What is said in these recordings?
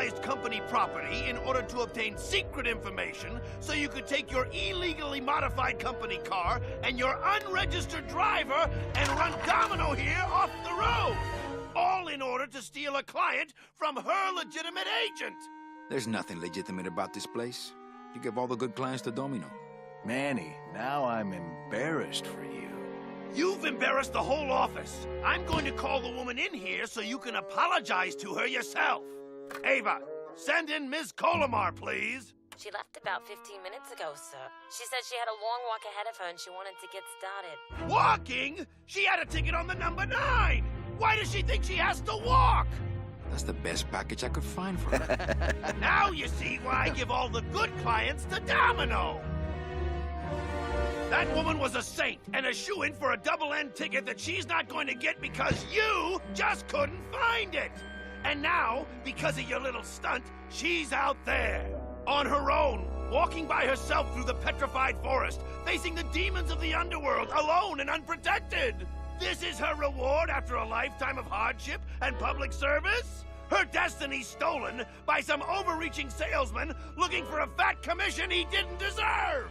unauthorized company property in order to obtain secret information so you could take your illegally modified company car and your unregistered driver and run domino here off the road. All in order to steal a client from her legitimate agent. There's nothing legitimate about this place. You give all the good clients to Domino. Manny, now I'm embarrassed for you. You've embarrassed the whole office. I'm going to call the woman in here so you can apologize to her yourself. Ava, send in Ms. Colomar, please. She left about 15 minutes ago, sir. She said she had a long walk ahead of her and she wanted to get started. Walking? She had a ticket on the number 9. Why does she think she has to walk? That's the best package I could find for her. Now you see why I give all the good clients to Domino. That woman was a saint and a shoo-in for a double-end ticket that she's not going to get because you just couldn't find it. And now, because of your little stunt, she's out there, on her own, walking by herself through the petrified forest, facing the demons of the underworld, alone and unprotected. This is her reward after a lifetime of hardship and public service? Her destiny stolen by some overreaching salesman looking for a fat commission he didn't deserve!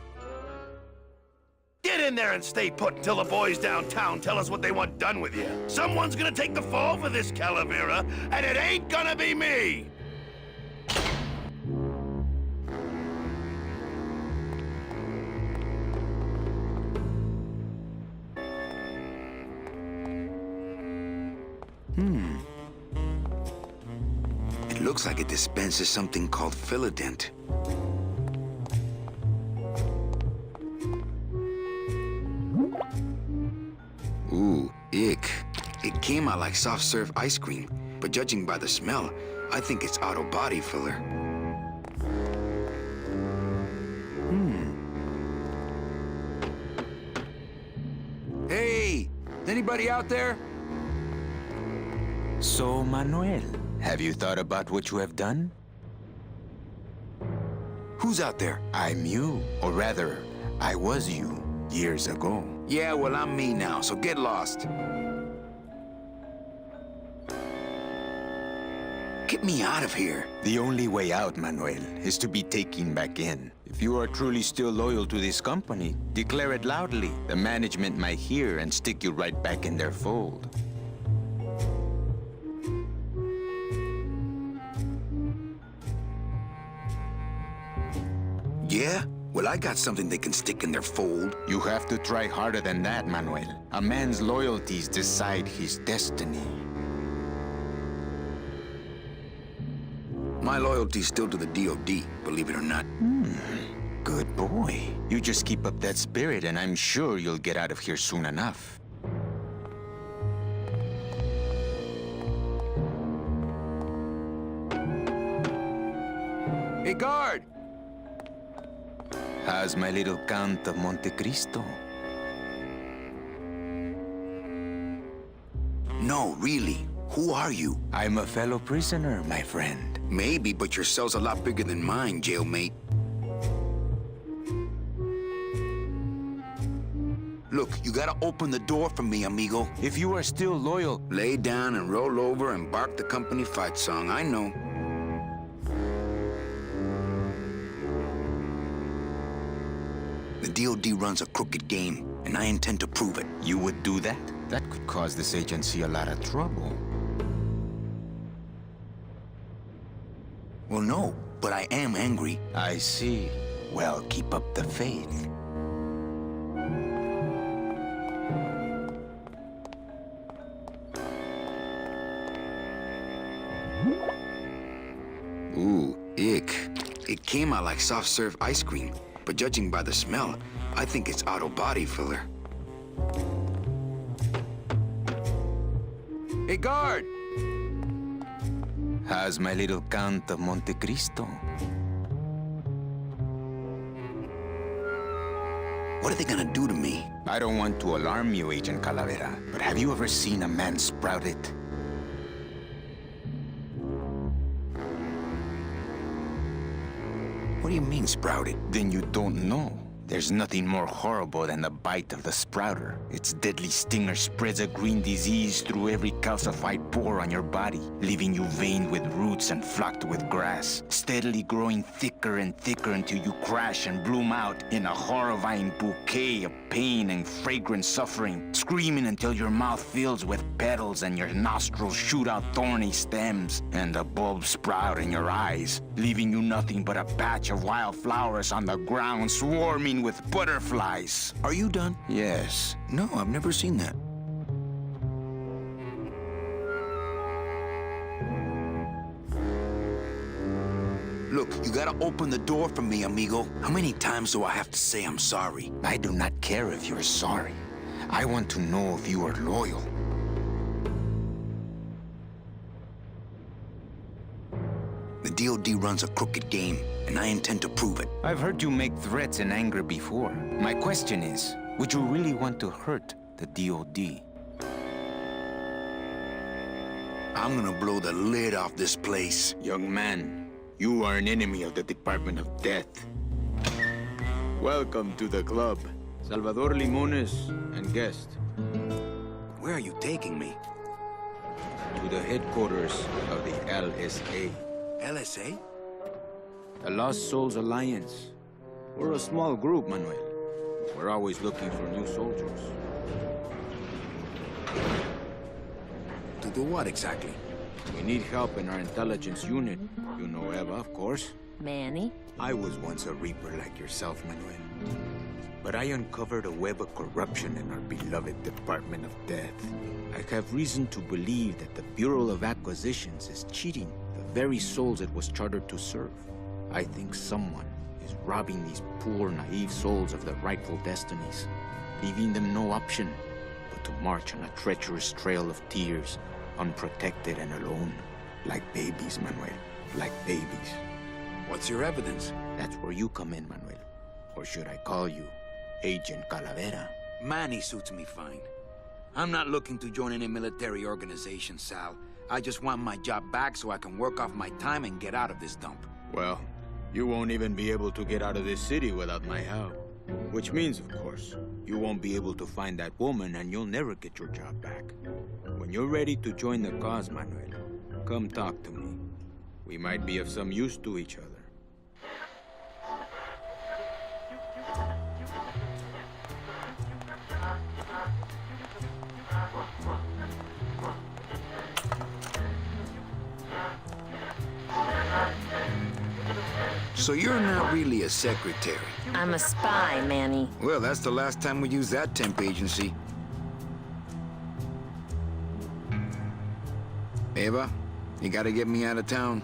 Get in there and stay put until the boys downtown tell us what they want done with you. Someone's gonna take the fall for this Calavera, and it ain't gonna be me! It looks like it dispenses something called Philodent. Ooh, ick. It came out like soft serve ice cream, but judging by the smell, I think it's auto body filler. Hey! Anybody out there? So, Manuel, have you thought about what you have done? Who's out there? I'm you, or rather, I was you, years ago. Yeah, well, I'm me now, so get lost. Get me out of here. The only way out, Manuel, is to be taken back in. If you are truly still loyal to this company, declare it loudly. The management might hear and stick you right back in their fold. Yeah? Well, I got something they can stick in their fold. You have to try harder than that, Manuel. A man's loyalties decide his destiny. My loyalty's still to the DOD, believe it or not. Good boy. You just keep up that spirit and I'm sure you'll get out of here soon enough. Hey, guard! How's my little Count of Monte Cristo? No, really. Who are you? I'm a fellow prisoner, my friend. Maybe, but your cell's a lot bigger than mine, jailmate. Look, you gotta open the door for me, amigo. If you are still loyal, Lay down and roll over and bark the company fight song, I know. The DOD runs a crooked game, and I intend to prove it. you would do that? That could cause this agency a lot of trouble. Well, no, but I am angry. I see. Well, keep up the faith. Ooh, ick. It came out like soft serve ice cream, but judging by the smell, I think it's auto body filler. Hey, guard! How's my little Count of Monte Cristo? What are they gonna do to me? I don't want to alarm you, Agent Calavera, but have you ever seen a man sprouted? What do you mean, sprouted? Then you don't know. There's nothing more horrible than the bite of the sprouter. Its deadly stinger spreads a green disease through every calcified pore on your body, leaving you veined with roots and flocked with grass, steadily growing thicker and thicker until you crash and bloom out in a horrifying bouquet of pain and fragrant suffering, screaming until your mouth fills with petals and your nostrils shoot out thorny stems, and the bulbs sprout in your eyes, leaving you nothing but a patch of wild flowers on the ground swarming with butterflies. Are you done? Yes. No, I've never seen that. Look, you gotta open the door for me, amigo. How many times do I have to say I'm sorry? I do not care if you're sorry. I want to know if you are loyal. The DOD runs a crooked game, and I intend to prove it. I've heard you make threats in anger before. My question is, would you really want to hurt the DOD? I'm gonna blow the lid off this place. Young man, you are an enemy of the Department of Death. Welcome to the club. Salvador Limones and guest. Where are you taking me? To the headquarters of the LSA. LSA? The Lost Souls Alliance. We're a small group, Manuel. We're always looking for new soldiers. To do what exactly? We need help in our intelligence unit. You know Eva, of course. Manny? I was once a Reaper like yourself, Manuel. But I uncovered a web of corruption in our beloved Department of Death. I have reason to believe that the Bureau of Acquisitions is cheating the very souls it was chartered to serve. I think someone is robbing these poor, naive souls of their rightful destinies, leaving them no option but to march on a treacherous trail of tears, unprotected and alone, like babies, Manuel, like babies. What's your evidence? That's where you come in, Manuel. Or should I call you Agent Calavera? Manny suits me fine. I'm not looking to join any military organization, Sal. I just want my job back so I can work off my time and get out of this dump. Well, you won't even be able to get out of this city without my help. Which means, of course, you won't be able to find that woman and you'll never get your job back. When you're ready to join the cause, Manuel, come talk to me. We might be of some use to each other. So you're not really a secretary? I'm a spy, Manny. Well, that's the last time we used that temp agency. Eva, you gotta get me out of town.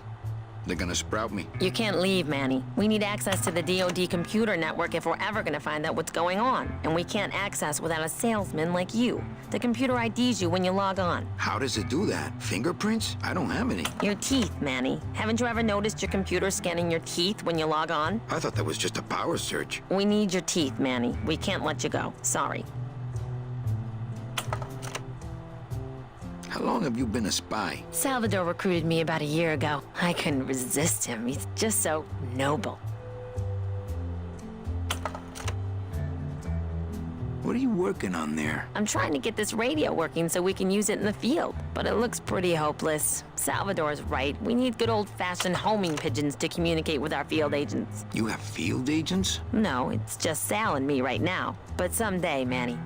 They're gonna sprout me. You can't leave, Manny. We need access to the DOD computer network if we're ever gonna find out what's going on. And we can't access without a salesman like you. The computer IDs you when you log on. How does it do that? Fingerprints? I don't have any. Your teeth, Manny. Haven't you ever noticed your computer scanning your teeth when you log on? I thought that was just a power search. We need your teeth, Manny. We can't let you go. Sorry. How long have you been a spy? Salvador recruited me about a year ago. I couldn't resist him. He's just so noble. What are you working on there? I'm trying to get this radio working so we can use it in the field, but it looks pretty hopeless. Salvador's right. We need good old-fashioned homing pigeons to communicate with our field agents. You have field agents? No, it's just Sal and me right now. But someday, Manny.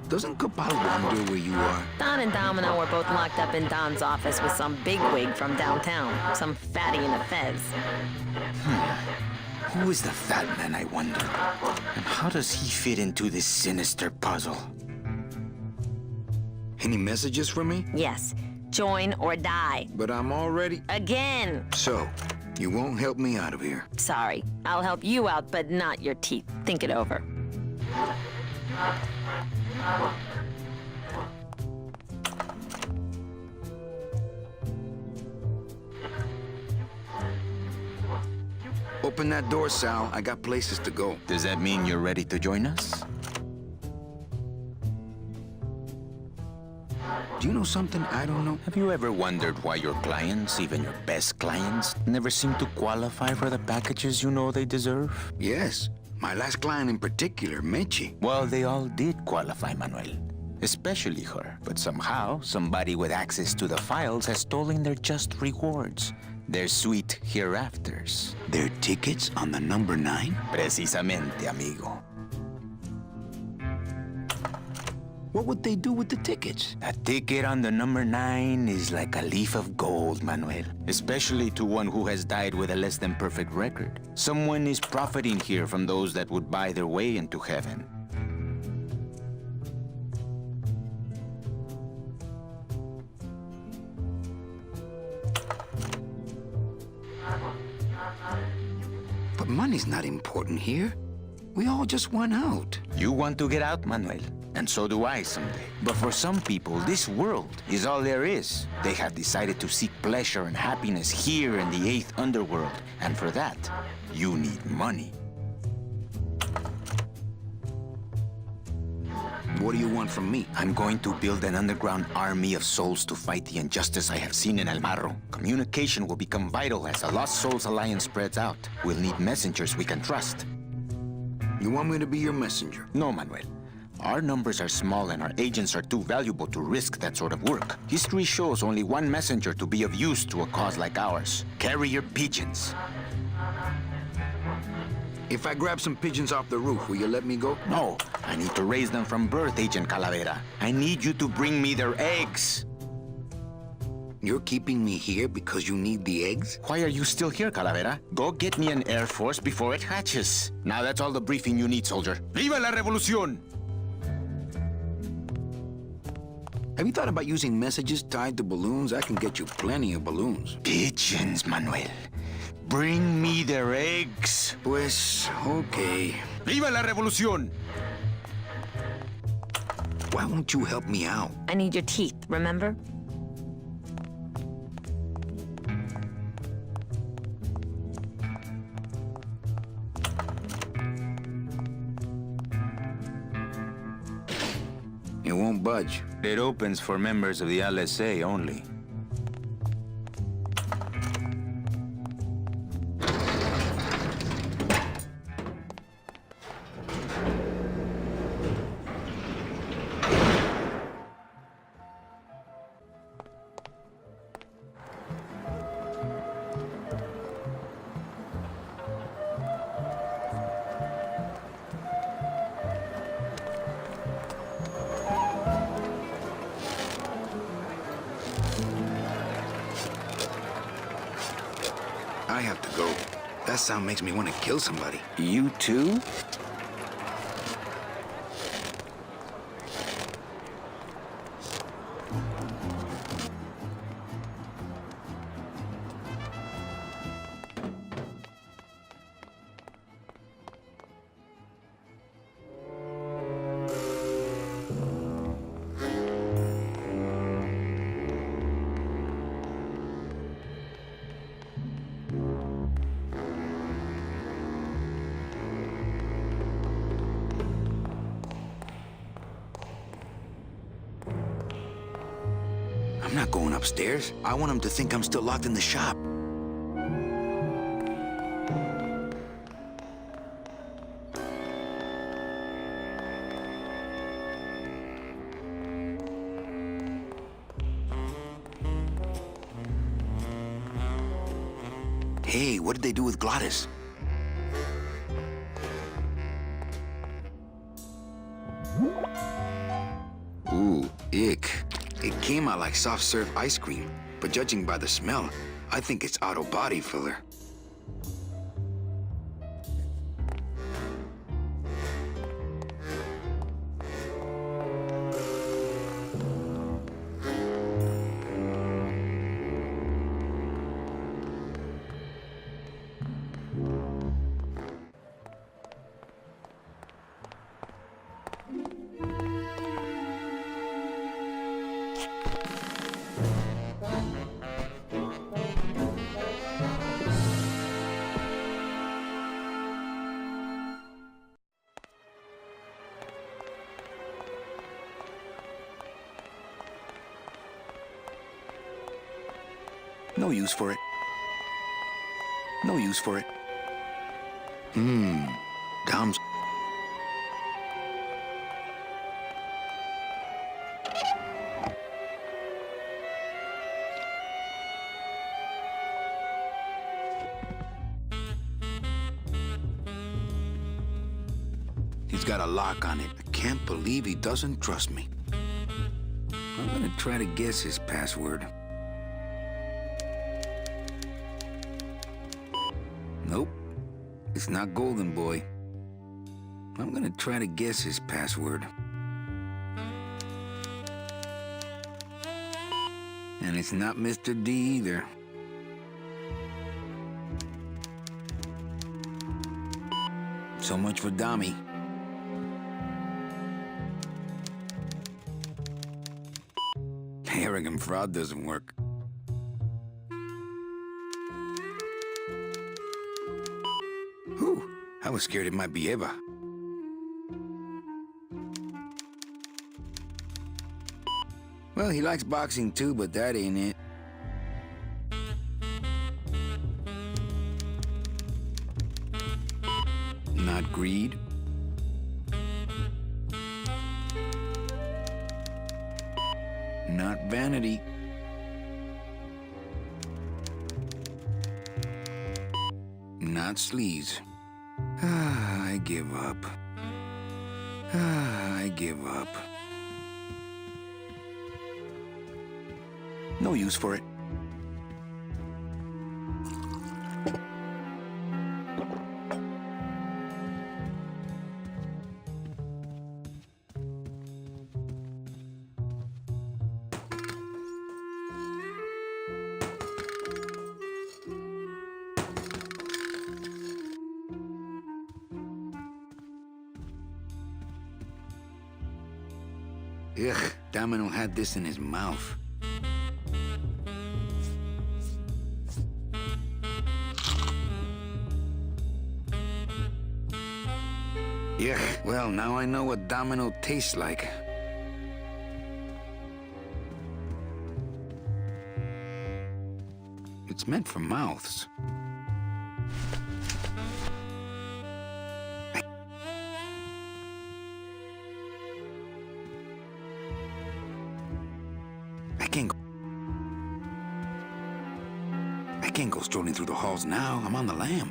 Doesn't Capal wonder where you are? Don and Domino were both locked up in Don's office with some bigwig from downtown. Some fatty in a fez. Who is the fat man, I wonder? And how does he fit into this sinister puzzle? Any messages for me? Yes. Join or die. But I'm already... Again! So, you won't help me out of here. Sorry. I'll help you out, but not your teeth. Think it over. Open that door, Sal. I got places to go. Does that mean you're ready to join us? Do you know something I don't know? Have you ever wondered why your clients, even your best clients, never seem to qualify for the packages you know they deserve? Yes. My last client in particular, Mechi. Well, they all did qualify, Manuel. Especially her. But somehow, somebody with access to the files has stolen their just rewards. Their sweet hereafters. Their tickets on the number 9? Precisamente, amigo. What would they do with the tickets? A ticket on the number 9 is like a leaf of gold, Manuel. Especially to one who has died with a less than perfect record. Someone is profiting here from those that would buy their way into heaven. But money's not important here. We all just want out. You want to get out, Manuel? And so do I someday. But for some people, this world is all there is. They have decided to seek pleasure and happiness here in the 8th underworld. And for that, you need money. What do you want from me? I'm going to build an underground army of souls to fight the injustice I have seen in El Marro. Communication will become vital as the Lost Souls Alliance spreads out. We'll need messengers we can trust. You want me to be your messenger? No, Manuel. Our numbers are small and our agents are too valuable to risk that sort of work. History shows only one messenger to be of use to a cause like ours. Carrier pigeons. If I grab some pigeons off the roof, will you let me go? No, I need to raise them from birth, Agent Calavera. I need you to bring me their eggs. You're keeping me here because you need the eggs? Why are you still here, Calavera? Go get me an Air Force before it hatches. Now that's all the briefing you need, soldier. ¡Viva la revolución! Have you thought about using messages tied to balloons? I can get you plenty of balloons. Pigeons, Manuel. Bring me their eggs. Pues, okay. ¡Viva la revolución! Why won't you help me out? I need your teeth, remember? It won't budge. It opens for members of the LSA only. I have to go. That sound makes me want to kill somebody. You too? I'm not going upstairs. I want him to think I'm still locked in the shop. Hey, what did they do with Glottis? Ooh, ick. It came out like soft-serve ice cream, but judging by the smell, I think it's auto body filler. No use for it. No use for it. Dom's... He's got a lock on it. I can't believe he doesn't trust me. I'm gonna try to guess his password. Nope. It's not Golden Boy. I'm gonna try to guess his password. And it's not Mr. D either. So much for Dommy. Arrogant fraud doesn't work. Whew, I was scared it might be Eva. Well, he likes boxing too, but that ain't it. Not greed. Not vanity. Not sleaze. I give up. I give up. No use for it. Ugh, Domino had this in his mouth. Ugh, well, now I know what Domino tastes like. It's meant for mouths. I can't go strolling through the halls now. I'm on the lam.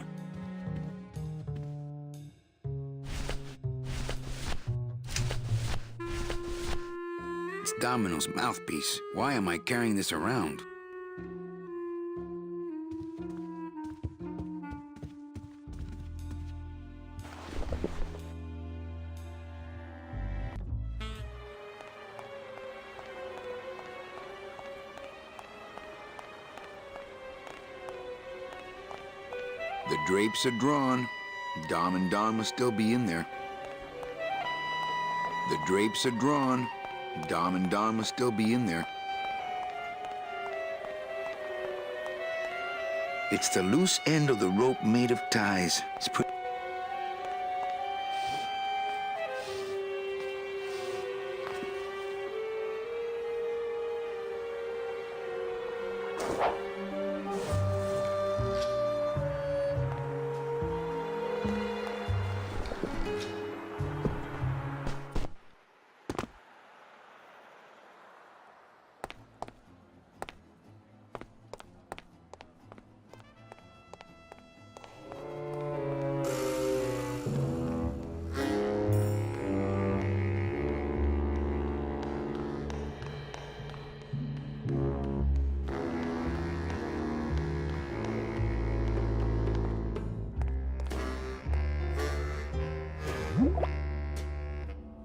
It's Domino's mouthpiece. Why am I carrying this around? The drapes are drawn. Dom and Don must still be in there. The drapes are drawn. Dom and Don must still be in there. It's the loose end of the rope made of ties. It's pretty...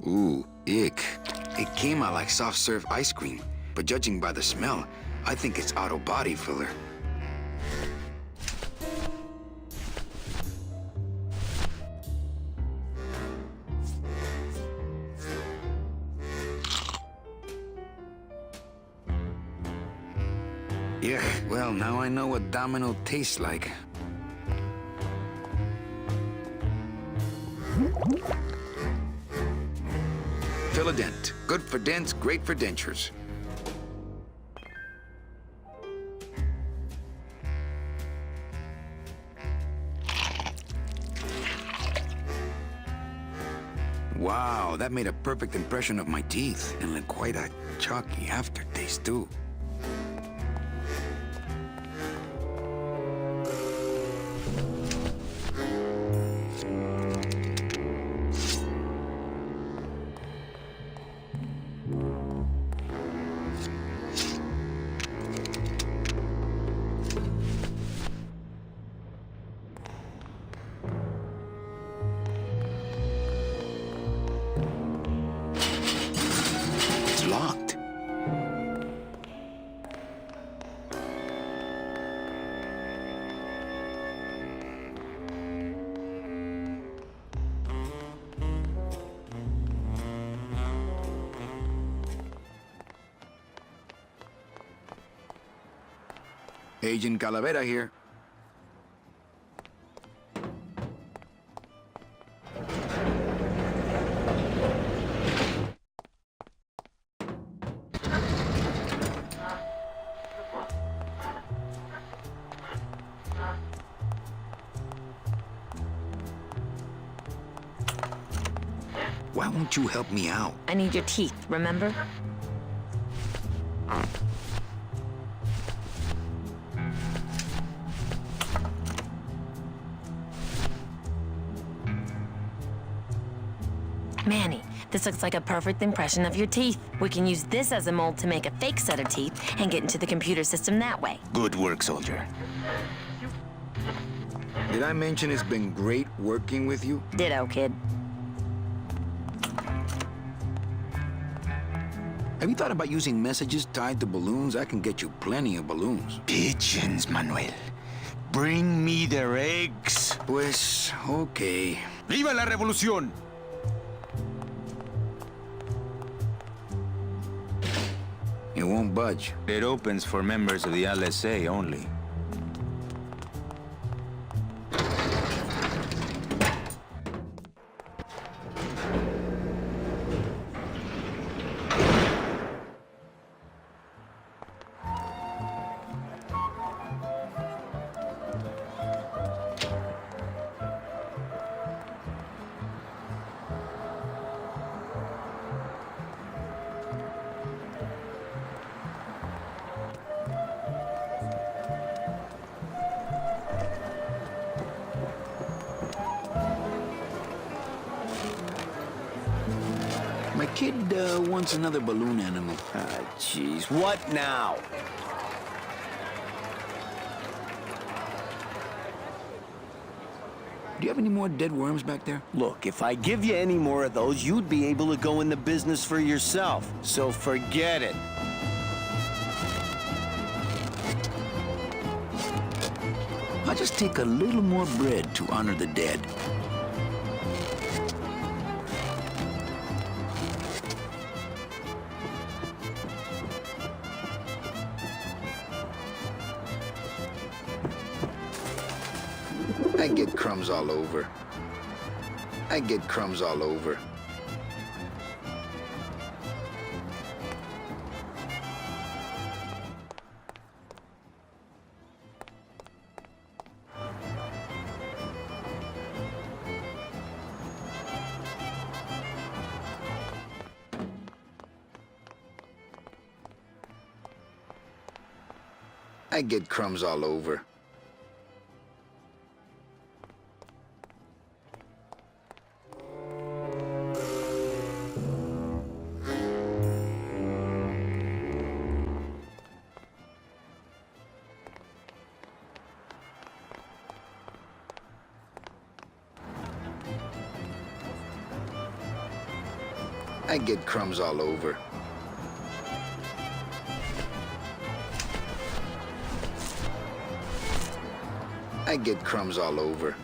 Ooh, ick. It came out like soft-serve ice cream, but judging by the smell, I think it's auto body filler. Yeah, well, now I know what Domino tastes like. Fill a dent. Good for dents, great for dentures. Wow, that made a perfect impression of my teeth. And like quite a chalky aftertaste, too. Locked. Agent Calavera here. Why won't you help me out? I need your teeth, remember? Manny, this looks like a perfect impression of your teeth. We can use this as a mold to make a fake set of teeth and get into the computer system that way. Good work, soldier. Did I mention it's been great working with you? Ditto, kid. Have you thought about using messages tied to balloons? I can get you plenty of balloons. Pigeons, Manuel. Bring me their eggs. Pues, okay. ¡Viva la revolución! It won't budge. It opens for members of the LSA only. My kid wants another balloon animal. Ah, jeez. What now? Do you have any more dead worms back there? Look, if I give you any more of those, you'd be able to go in the business for yourself. So forget it. I'll just take a little more bread to honor the dead. I get crumbs all over. I get crumbs all over. I get crumbs all over. I get crumbs all over. I get crumbs all over.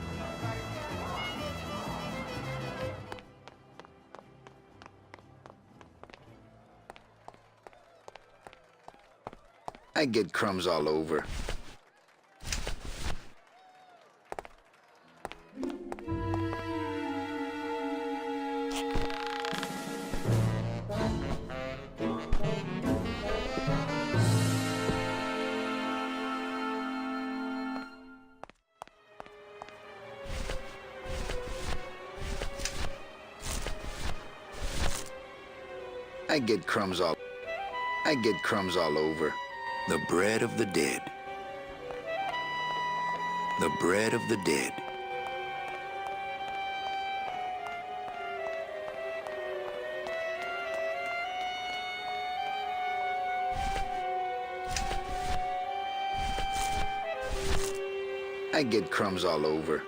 I get crumbs all over. I get crumbs all over. The bread of the dead. The bread of the dead. I get crumbs all over.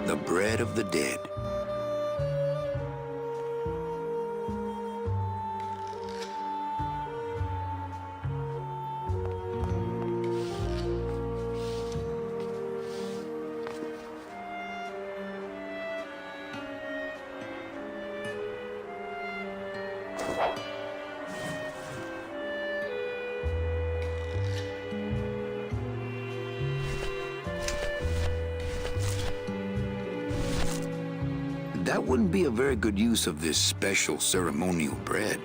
The bread of the dead. That wouldn't be a very good use of this special ceremonial bread.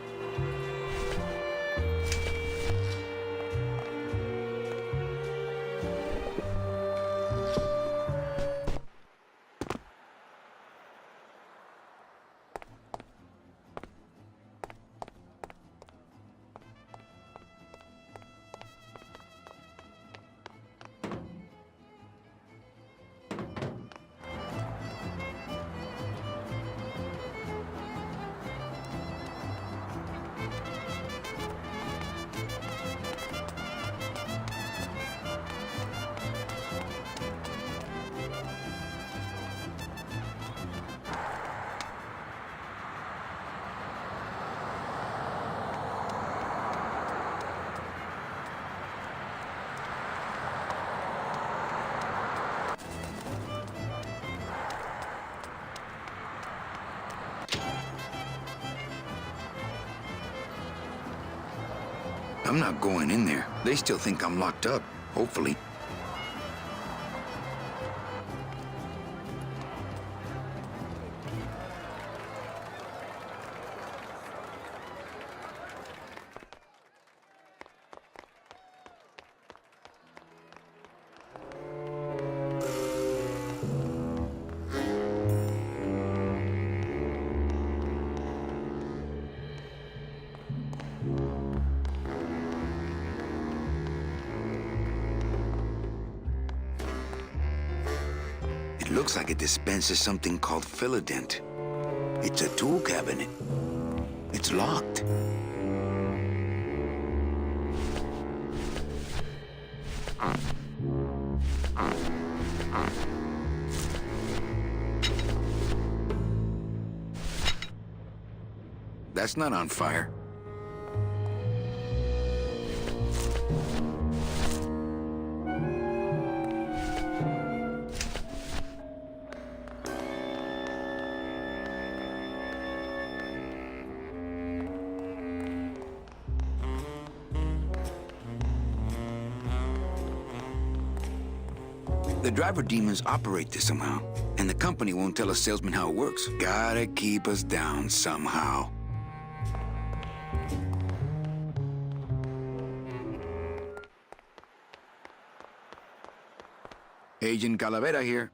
I'm not going in there. They still think I'm locked up, hopefully. It looks like it dispenses something called Philodent. It's a tool cabinet. It's locked. That's not on fire. The driver demons operate this somehow, and the company won't tell a salesman how it works. Gotta keep us down somehow. Agent Calavera here.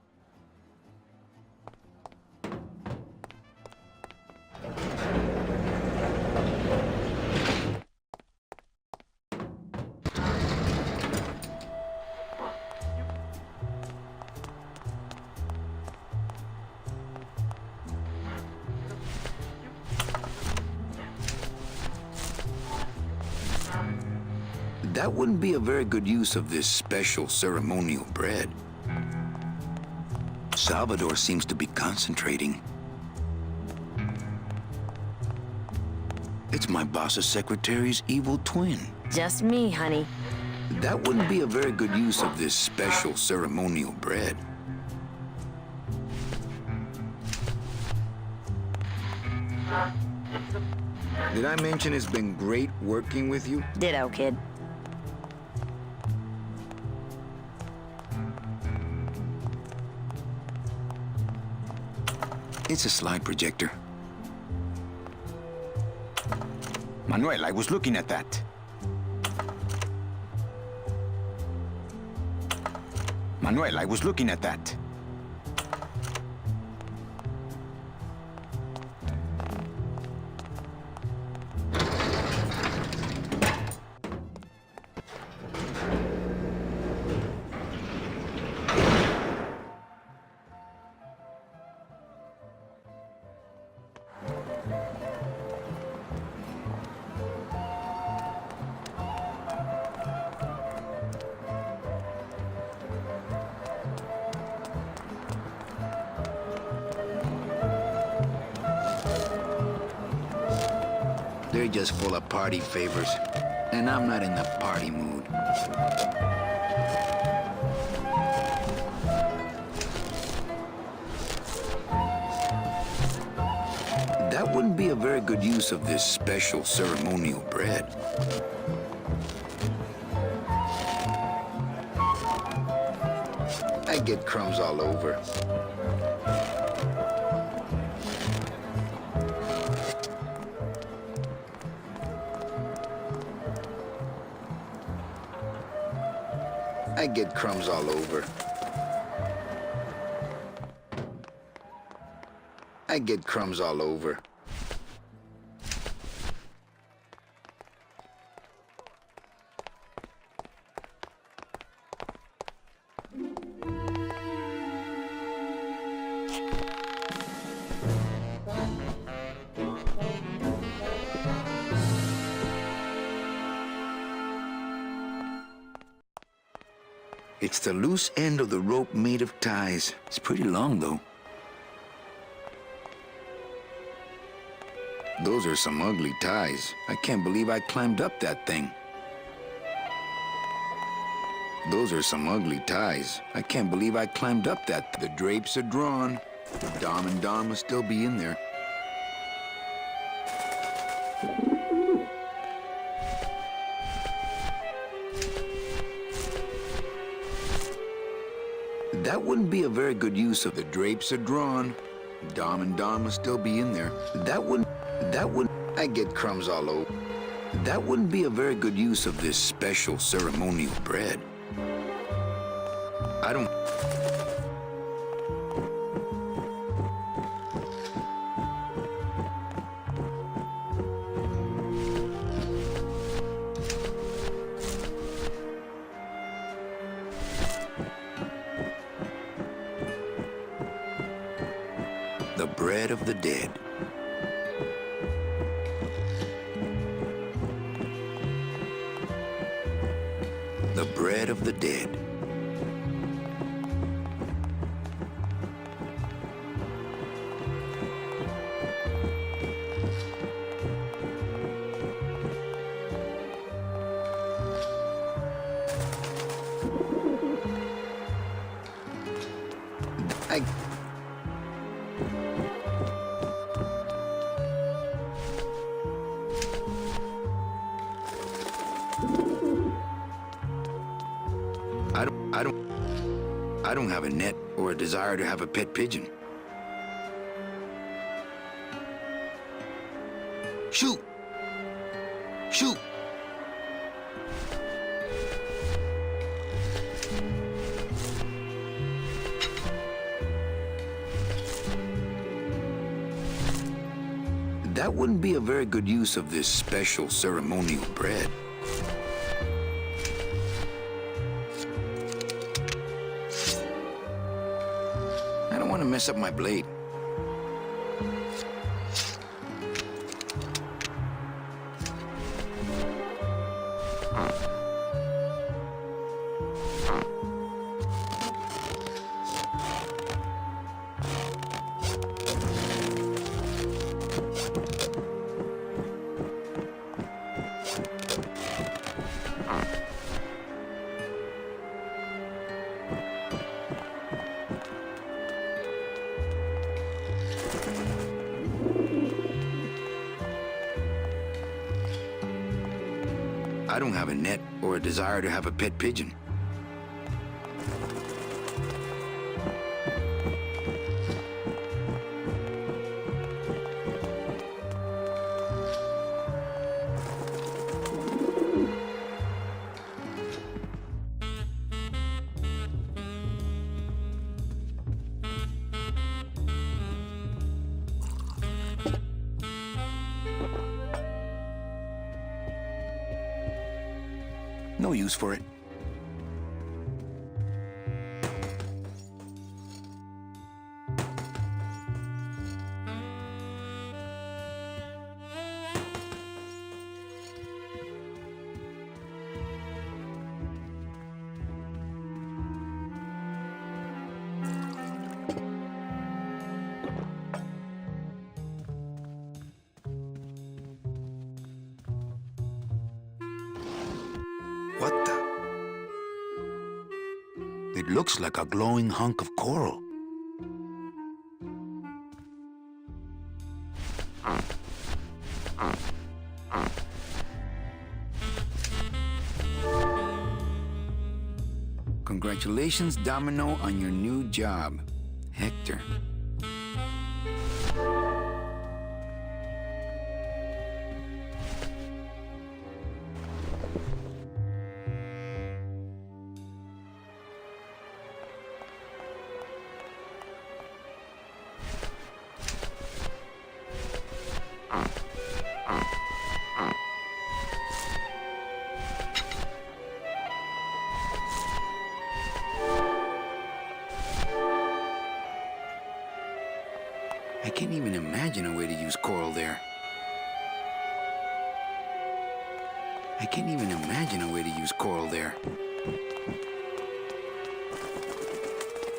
That wouldn't be a very good use of this special ceremonial bread. Salvador seems to be concentrating. It's my boss's secretary's evil twin. Just me, honey. That wouldn't be a very good use of this special ceremonial bread. Did I mention it's been great working with you? Ditto, kid. It's a slide projector. Manuel, I was looking at that. Manuel, I was looking at that. They're just full of party favors, and I'm not in the party mood. That wouldn't be a very good use of this special ceremonial bread. I get crumbs all over. I get crumbs all over. I get crumbs all over. It's the loose end of the rope made of ties. It's pretty long, though. Those are some ugly ties. I can't believe I climbed up that thing. Those are some ugly ties. I can't believe I climbed up that. The drapes are drawn. Dom and Don must still be in there. That wouldn't be a very good use of the drapes are drawn. Dom and Don must still be in there. That wouldn't, I get crumbs all over. That wouldn't be a very good use of this special ceremonial bread. I don't... The bread of the dead. The bread of the dead. I don't have a net or a desire to have a pet pigeon. Shoot! Shoot! That wouldn't be a very good use of this special ceremonial bread. I don't want to mess up my blade. I don't have a net or a desire to have a pet pigeon. No use for it. What the? It looks like a glowing hunk of coral. Congratulations, Domino, on your new job, Hector. I can't even imagine a way to use coral there. I can't even imagine a way to use coral there.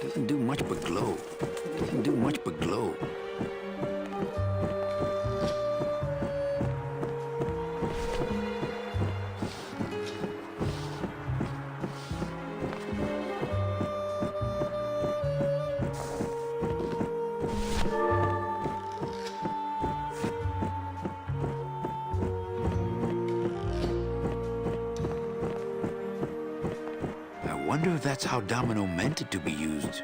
Doesn't do much but glow. Doesn't do much but glow. I wonder if that's how Domino meant it to be used.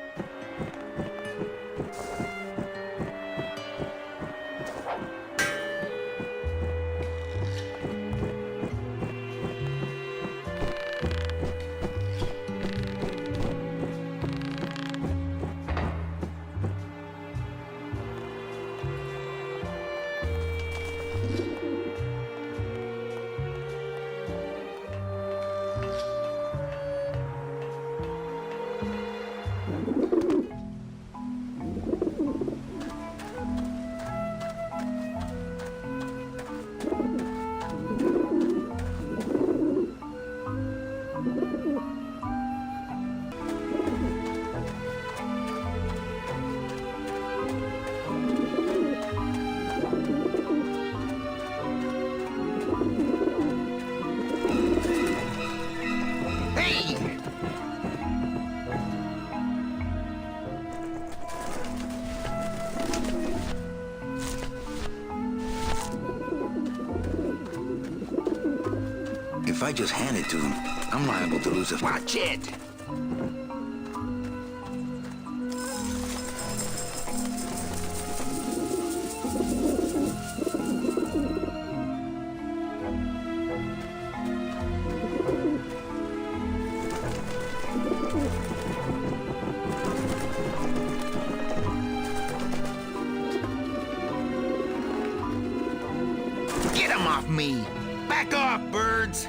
If I just hand it to him, I'm liable to lose a... Watch it! Get him off me! Back off, birds!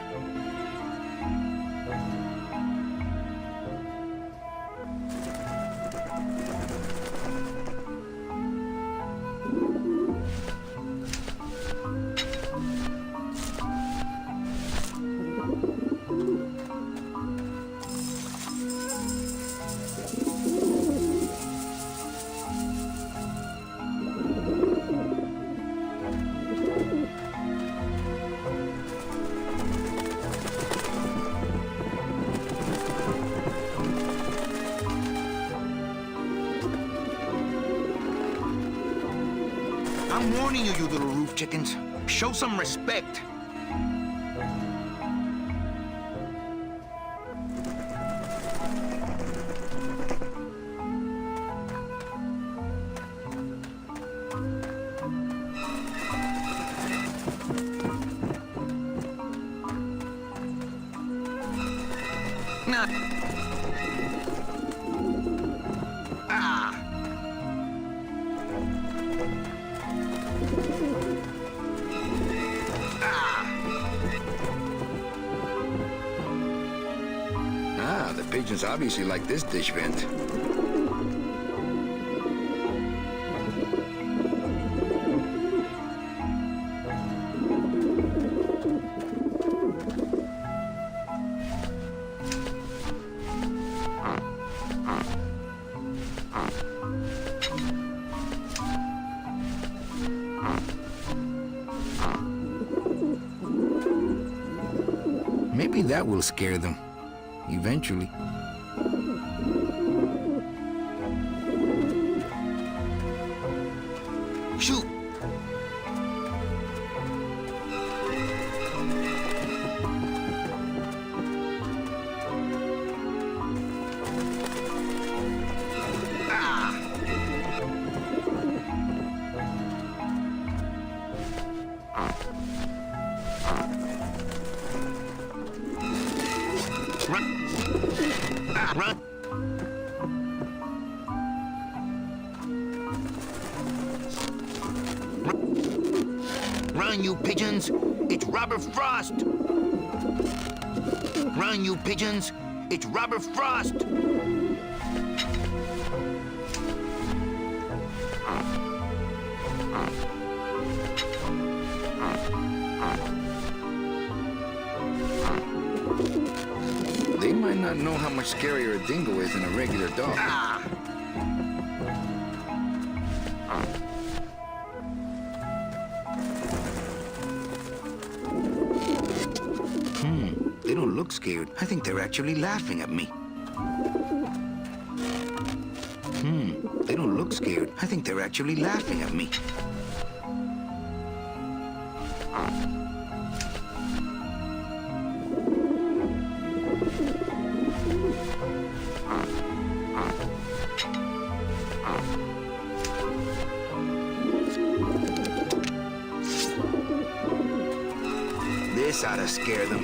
I'm warning you, you little roof chickens. Show some respect. Nah. Ah. pigeons obviously like this dish vent. Maybe that will scare them. Eventually. Shoot! Run! Run, you pigeons! It's Robert Frost! Run, you pigeons! It's Robert Frost! They might not know how much scarier a dingo is than a regular dog. They don't look scared. I think they're actually laughing at me. They don't look scared. I think they're actually laughing at me. This ought to scare them.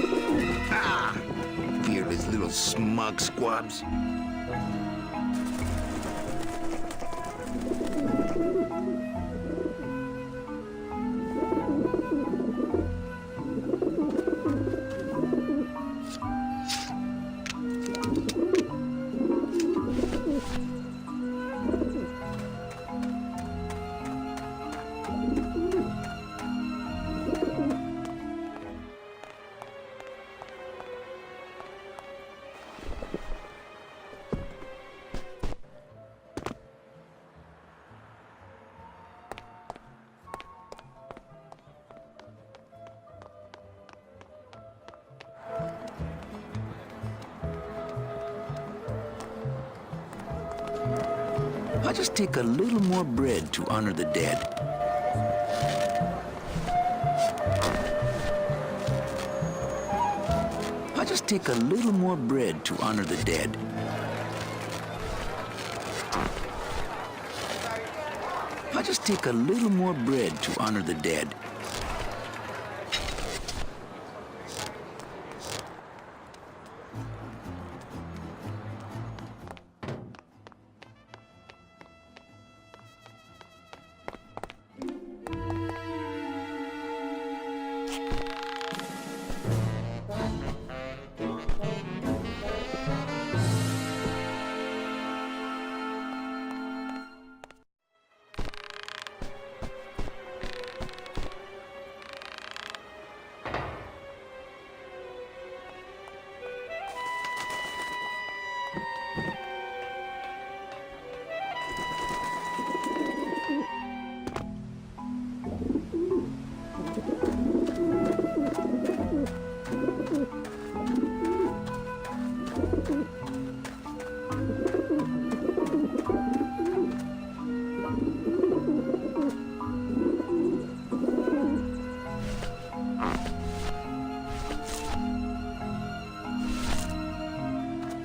Fearless little smug squabs. I'll just take a little more bread to honor the dead. I'll just take a little more bread to honor the dead. I'll just take a little more bread to honor the dead.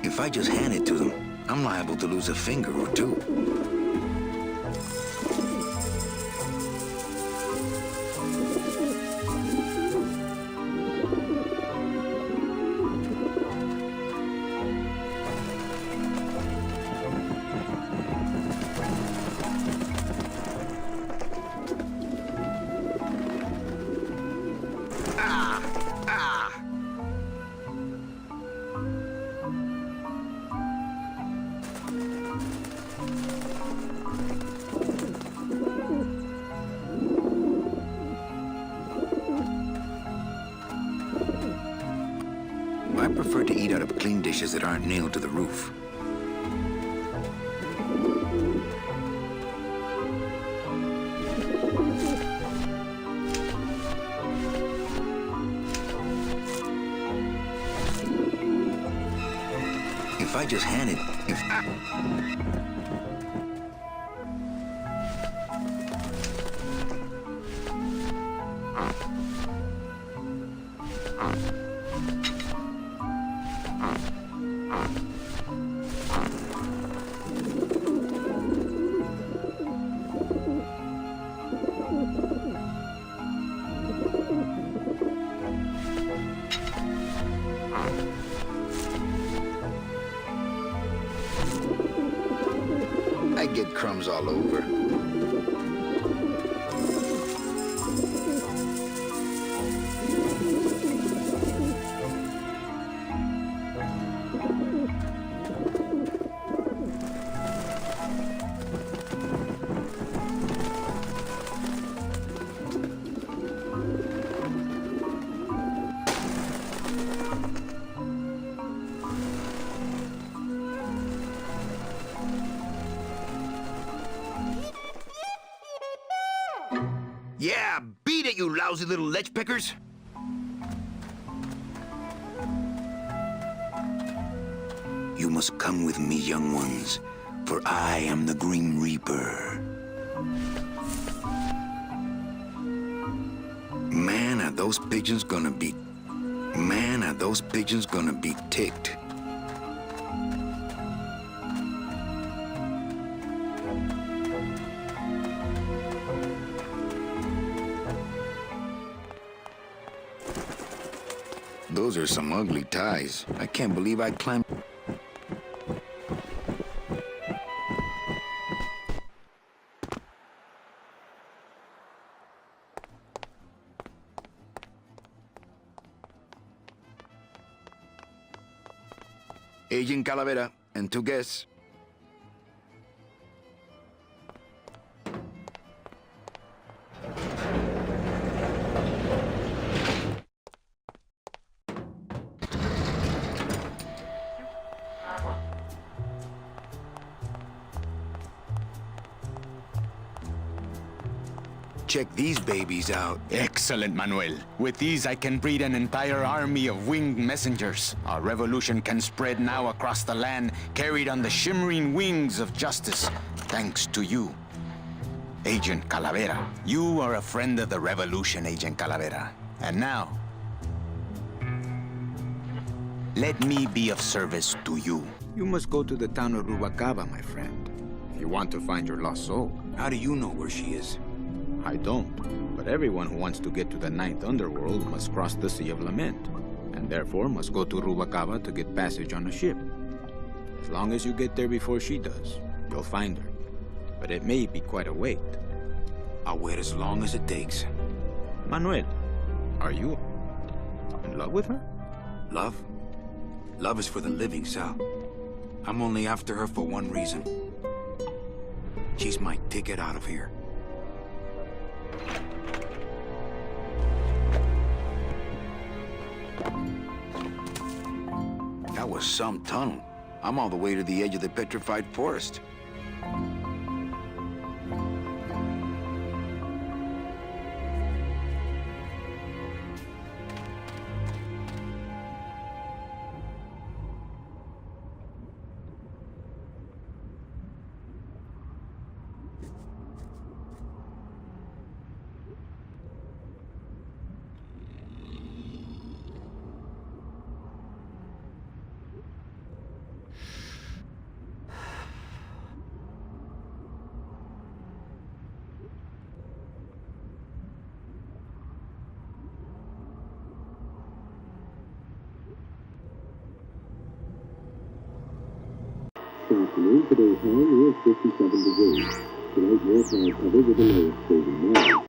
If I just hand it to them, I'm liable to lose a finger or two. I prefer to eat out of clean dishes that aren't nailed to the roof. If I just hand it... I get crumbs all over. Yeah, beat it, you lousy little lech pickers! You must come with me, young ones, for I am the Grim Reaper. Man, are those pigeons gonna be... Man, are those pigeons gonna be ticked. Those are some ugly ties. I can't believe I climbed... Agent Calavera and 2 guests. Check these babies out. Excellent, Manuel. With these, I can breed an entire army of winged messengers. Our revolution can spread now across the land, carried on the shimmering wings of justice, thanks to you. Agent Calavera. You are a friend of the revolution, Agent Calavera. And now, let me be of service to you. You must go to the town of Rubalcaba, my friend. If you want to find your lost soul. How do you know where she is? I don't, but everyone who wants to get to the Ninth Underworld must cross the Sea of Lament, and therefore must go to Rubalcaba to get passage on a ship. As long as you get there before she does, you'll find her. But it may be quite a wait. I'll wait as long as it takes. Manuel, are you in love with her? Love? Love is for the living, Sal. I'm only after her for one reason. She's my ticket out of here. That was some tunnel. I'm all the way to the edge of the petrified forest. This afternoon, today's high near 57 degrees. Tonight, more cloud cover with a low of 39.